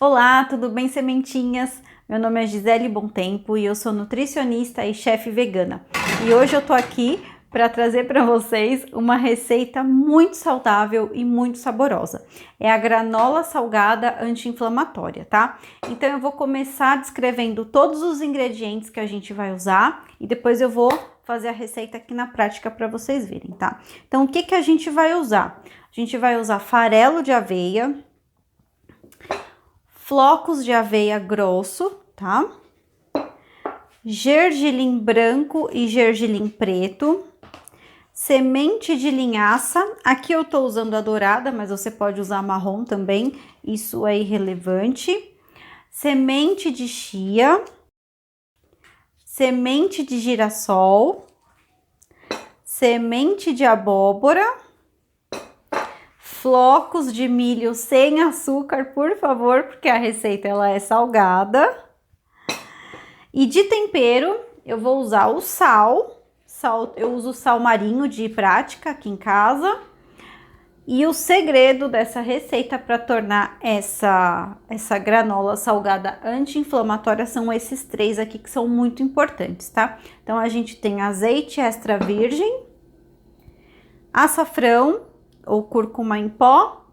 Olá, tudo bem, sementinhas? Meu nome é Gisele Bontempo e eu sou nutricionista e chefe vegana. E hoje eu tô aqui para trazer para vocês uma receita muito saudável e muito saborosa. É a granola salgada anti-inflamatória, tá? Então eu vou começar descrevendo todos os ingredientes que a gente vai usar e depois eu vou fazer a receita aqui na prática para vocês verem, tá? Então o que que a gente vai usar? A gente vai usar farelo de aveia, flocos de aveia grosso, tá? Gergelim branco e gergelim preto, semente de linhaça, aqui eu tô usando a dourada, mas você pode usar a marrom também, isso é irrelevante. Semente de chia, semente de girassol, semente de abóbora, flocos de milho sem açúcar, por favor, porque a receita ela é salgada. E de tempero, eu vou usar o sal, eu uso sal marinho de prática aqui em casa. E o segredo dessa receita para tornar essa granola salgada anti-inflamatória são esses três aqui que são muito importantes, tá? Então a gente tem azeite extra virgem, açafrão ou cúrcuma em pó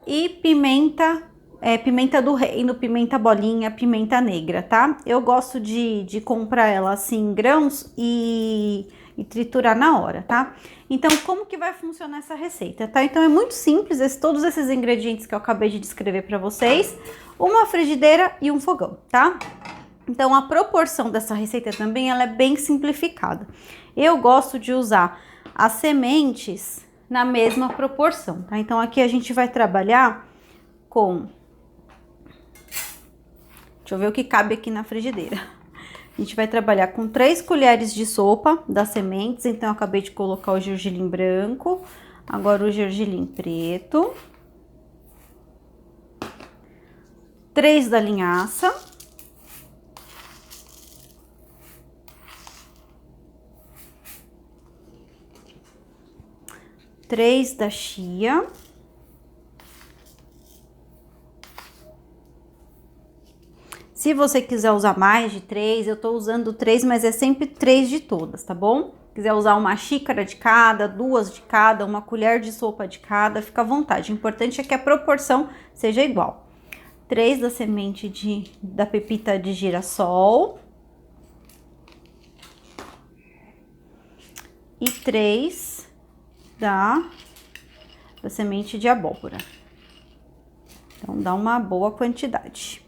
e pimenta do reino, pimenta bolinha, pimenta negra, tá? Eu gosto de comprar ela assim em grãos e triturar na hora, tá? Então, como que vai funcionar essa receita, tá? Então, é muito simples, todos esses ingredientes que eu acabei de descrever para vocês, uma frigideira e um fogão, tá? Então, a proporção dessa receita também, ela é bem simplificada. Eu gosto de usar as sementes na mesma proporção, tá? Então, aqui a gente vai trabalhar com... Deixa eu ver o que cabe aqui na frigideira. A gente vai trabalhar com 3 colheres de sopa das sementes. Então, eu acabei de colocar o gergelim branco. Agora, o gergelim preto. 3 da linhaça. Três da chia. Se você quiser usar mais de 3, eu tô usando 3, mas é sempre 3 de todas, tá bom? Quiser usar uma xícara de cada, 2 de cada, uma colher de sopa de cada, fica à vontade. O importante é que a proporção seja igual. 3 da semente da pepita de girassol. E 3 da semente de abóbora. Então, dá uma boa quantidade.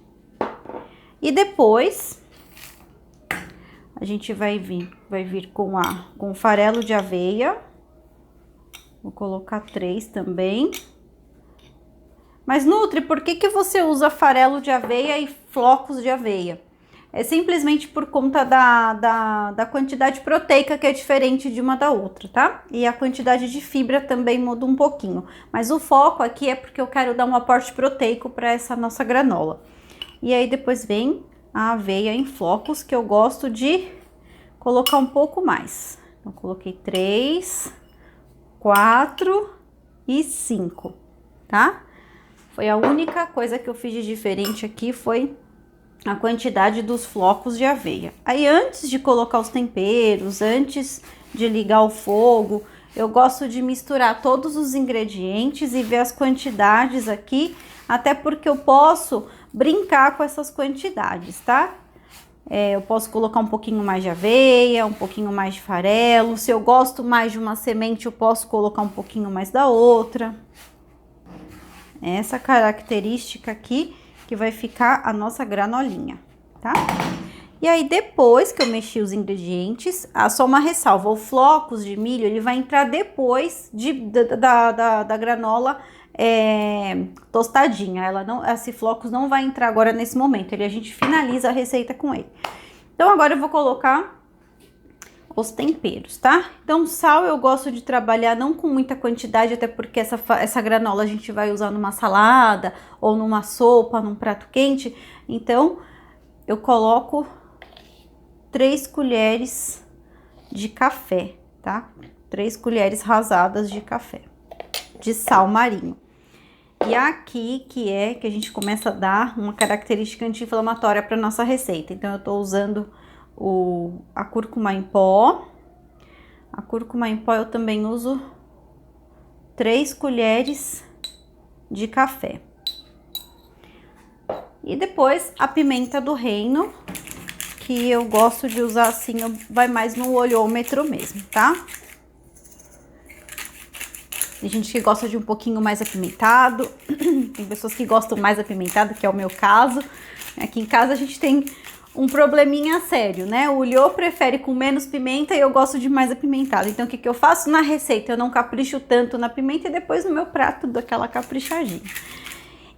E depois, a gente vai vir com o farelo de aveia. Vou colocar 3 também. Mas, Nutri, por que você usa farelo de aveia e flocos de aveia? É simplesmente por conta da quantidade proteica que é diferente de uma da outra, tá? E a quantidade de fibra também muda um pouquinho. Mas o foco aqui é porque eu quero dar um aporte proteico para essa nossa granola. E aí depois vem a aveia em flocos, que eu gosto de colocar um pouco mais. Então, coloquei 3, 4 e 5, tá? Foi a única coisa que eu fiz de diferente aqui, foi a quantidade dos flocos de aveia. Aí, antes de colocar os temperos, antes de ligar o fogo, eu gosto de misturar todos os ingredientes e ver as quantidades aqui, até porque eu posso brincar com essas quantidades, tá? Eu posso colocar um pouquinho mais de aveia, um pouquinho mais de farelo. Se eu gosto mais de uma semente, eu posso colocar um pouquinho mais da outra. Essa característica aqui que vai ficar a nossa granolinha, tá? E aí, depois que eu mexi os ingredientes, só uma ressalva, o flocos de milho, ele vai entrar depois da granola tostadinha. Esse flocos não vai entrar agora nesse momento, a gente finaliza a receita com ele. Então, agora eu vou colocar os temperos, tá? Então, sal eu gosto de trabalhar não com muita quantidade, até porque essa granola a gente vai usar numa salada ou numa sopa, num prato quente. Então, eu coloco 3 colheres de café, tá? 3 colheres rasadas de café, de sal marinho. E aqui que a gente começa a dar uma característica anti-inflamatória para nossa receita. Então, eu tô usando a cúrcuma em pó. A cúrcuma em pó eu também uso 3 colheres de café. E depois a pimenta do reino, que eu gosto de usar assim, vai mais no olhômetro mesmo, tá? Tem gente que gosta de um pouquinho mais apimentado, tem pessoas que gostam mais apimentado, que é o meu caso. Aqui em casa a gente tem um probleminha sério, né? O Lhô prefere com menos pimenta e eu gosto de mais apimentado. Então, o que eu faço na receita? Eu não capricho tanto na pimenta e depois no meu prato dou aquela caprichadinha.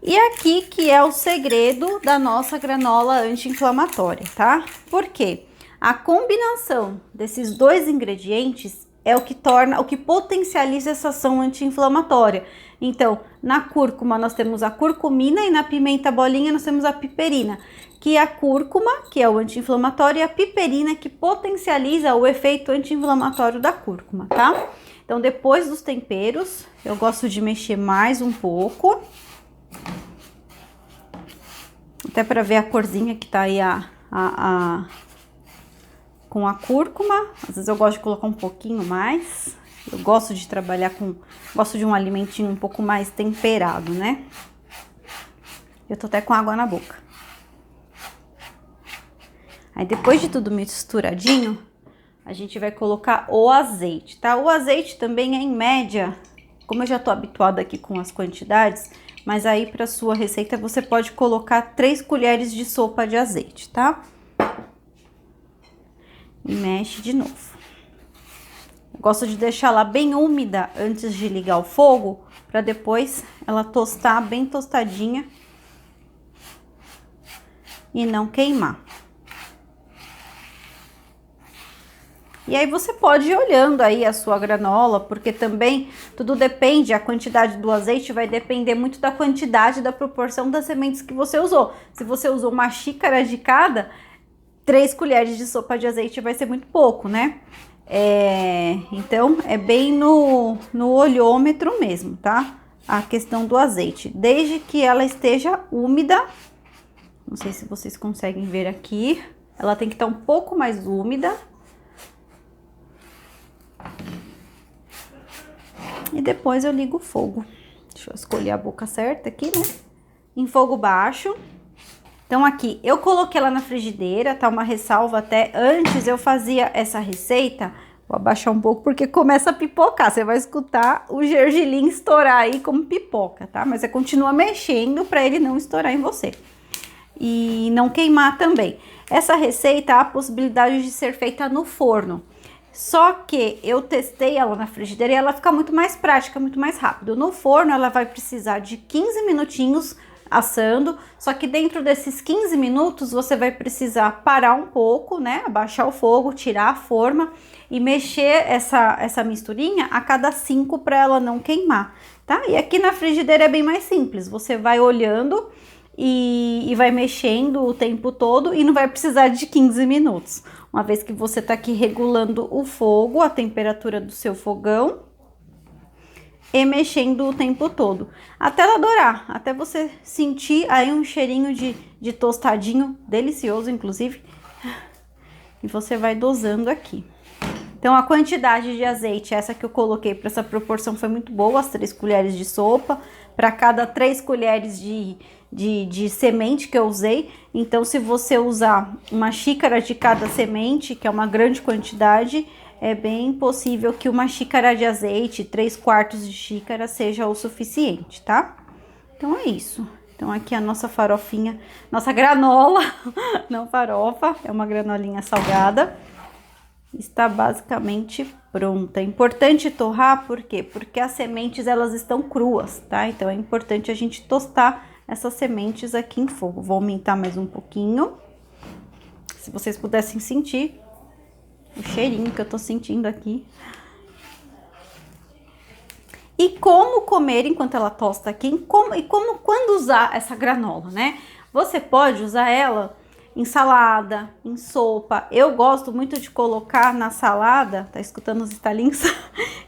E aqui que é o segredo da nossa granola anti-inflamatória, tá? Por quê? A combinação desses dois ingredientes é o que potencializa essa ação anti-inflamatória. Então, na cúrcuma nós temos a curcumina e na pimenta bolinha nós temos a piperina, que é a cúrcuma, que é o anti-inflamatório, e a piperina, que potencializa o efeito anti-inflamatório da cúrcuma, tá? Então, depois dos temperos, eu gosto de mexer mais um pouco, até para ver a corzinha que tá aí com a cúrcuma. Às vezes eu gosto de colocar um pouquinho mais. Eu gosto de trabalhar gosto de um alimentinho um pouco mais temperado, né? Eu tô até com água na boca. Aí depois de tudo misturadinho, a gente vai colocar o azeite, tá? O azeite também é em média, como eu já tô habituada aqui com as quantidades, mas aí para sua receita você pode colocar 3 colheres de sopa de azeite, tá? E mexe de novo. Eu gosto de deixar ela bem úmida antes de ligar o fogo, para depois ela tostar bem tostadinha e não queimar. E aí você pode ir olhando aí a sua granola, porque também tudo depende, a quantidade do azeite vai depender muito da quantidade, da proporção das sementes que você usou. Se você usou uma xícara de cada, 3 colheres de sopa de azeite vai ser muito pouco, né? Então, é bem no olhômetro mesmo, tá? A questão do azeite. Desde que ela esteja úmida, não sei se vocês conseguem ver aqui, ela tem que estar um pouco mais úmida. E depois eu ligo o fogo. Deixa eu escolher a boca certa aqui, né? Em fogo baixo. Então, aqui, eu coloquei ela na frigideira, tá? Uma ressalva até, antes eu fazia essa receita, vou abaixar um pouco porque começa a pipocar, você vai escutar o gergelim estourar aí como pipoca, tá? Mas você continua mexendo para ele não estourar em você. E não queimar também. Essa receita há a possibilidade de ser feita no forno. Só que eu testei ela na frigideira e ela fica muito mais prática, muito mais rápido. No forno ela vai precisar de 15 minutinhos assando, só que dentro desses 15 minutos você vai precisar parar um pouco, né? Abaixar o fogo, tirar a forma e mexer essa misturinha a cada 5 para ela não queimar, tá? E aqui na frigideira é bem mais simples, você vai olhando e vai mexendo o tempo todo e não vai precisar de 15 minutos. Uma vez que você tá aqui regulando o fogo, a temperatura do seu fogão e mexendo o tempo todo, até ela dourar, até você sentir aí um cheirinho de tostadinho, delicioso inclusive, e você vai dosando aqui. Então, a quantidade de azeite, essa que eu coloquei para essa proporção foi muito boa, as 3 colheres de sopa, para cada 3 colheres de semente que eu usei. Então, se você usar uma xícara de cada semente, que é uma grande quantidade, é bem possível que uma xícara de azeite, 3/4 de xícara, seja o suficiente, tá? Então, é isso. Então, aqui a nossa farofinha, nossa granola, não farofa, é uma granolinha salgada, está basicamente pronta. É importante torrar, por quê? Porque as sementes, elas estão cruas, tá? Então, é importante a gente tostar essas sementes aqui em fogo. Vou aumentar mais um pouquinho, se vocês pudessem sentir o cheirinho que eu tô sentindo aqui. E como comer enquanto ela tosta aqui, quando usar essa granola, né? Você pode usar ela em salada, em sopa. Eu gosto muito de colocar na salada, tá escutando os estalinhos?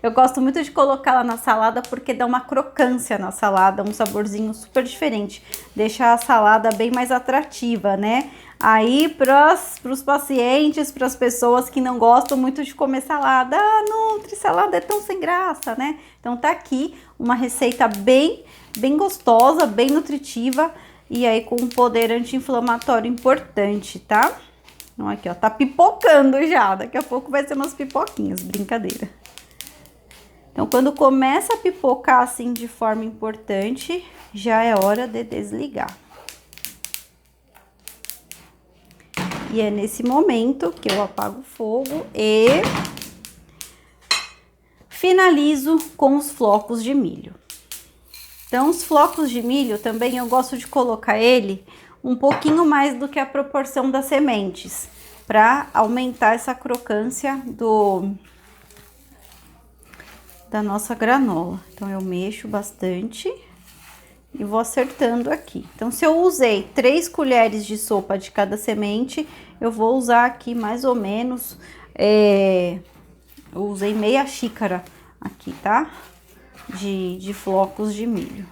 Eu gosto muito de colocar lá na salada porque dá uma crocância na salada, um saborzinho super diferente. Deixa a salada bem mais atrativa, né? Aí, para os pacientes, para as pessoas que não gostam muito de comer salada, Nutri, salada é tão sem graça, né? Então tá aqui uma receita bem gostosa, bem nutritiva e aí com um poder anti-inflamatório importante, tá? Então aqui, ó, tá pipocando já, daqui a pouco vai ser umas pipoquinhas, brincadeira. Então, quando começa a pipocar assim de forma importante, já é hora de desligar. E é nesse momento que eu apago o fogo e finalizo com os flocos de milho. Então, os flocos de milho também eu gosto de colocar ele um pouquinho mais do que a proporção das sementes, para aumentar essa crocância da nossa granola. Então, eu mexo bastante e vou acertando aqui. Então, se eu usei 3 colheres de sopa de cada semente, eu vou usar aqui mais ou menos, eu usei meia xícara aqui, tá? De flocos de milho.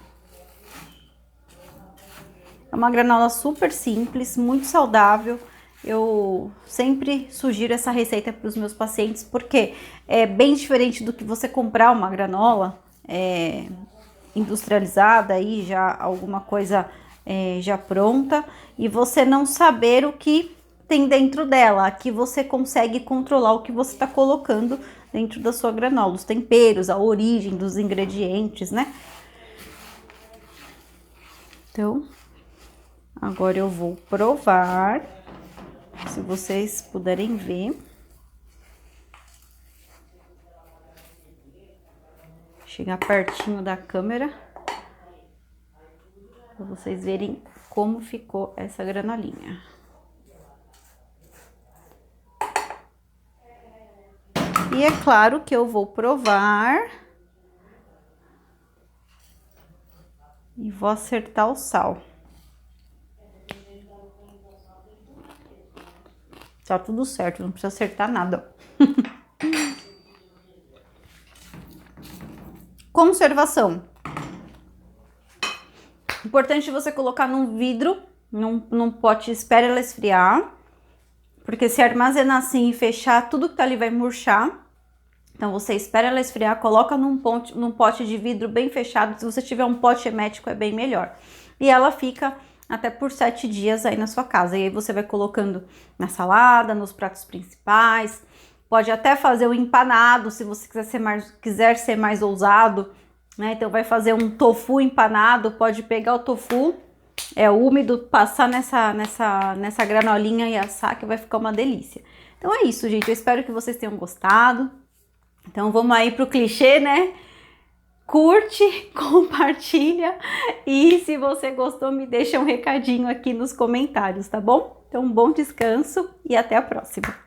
É uma granola super simples, muito saudável. Eu sempre sugiro essa receita para os meus pacientes, porque é bem diferente do que você comprar uma granola industrializada, aí já alguma coisa já pronta, e você não saber o que tem dentro dela. Aqui você consegue controlar o que você está colocando dentro da sua granola, os temperos, a origem dos ingredientes, né? Então, agora eu vou provar, se vocês puderem ver. Chegar pertinho da câmera, para vocês verem como ficou essa granolinha. E é claro que eu vou provar e vou acertar o sal. Tá tudo certo, não precisa acertar nada. Conservação. Importante você colocar num vidro, num pote, espere ela esfriar. Porque se armazenar assim e fechar, tudo que tá ali vai murchar. Então, você espera ela esfriar, coloca num pote de vidro bem fechado. Se você tiver um pote hermético, é bem melhor. E ela fica até por 7 dias aí na sua casa. E aí você vai colocando na salada, nos pratos principais. Pode até fazer o empanado, se você quiser ser mais ousado, né? Então, vai fazer um tofu empanado, pode pegar o tofu úmido, passar nessa granolinha e assar, que vai ficar uma delícia. Então é isso, gente. Eu espero que vocês tenham gostado. Então vamos aí pro clichê, né? Curte, compartilha e se você gostou, me deixa um recadinho aqui nos comentários, tá bom? Então, bom descanso e até a próxima.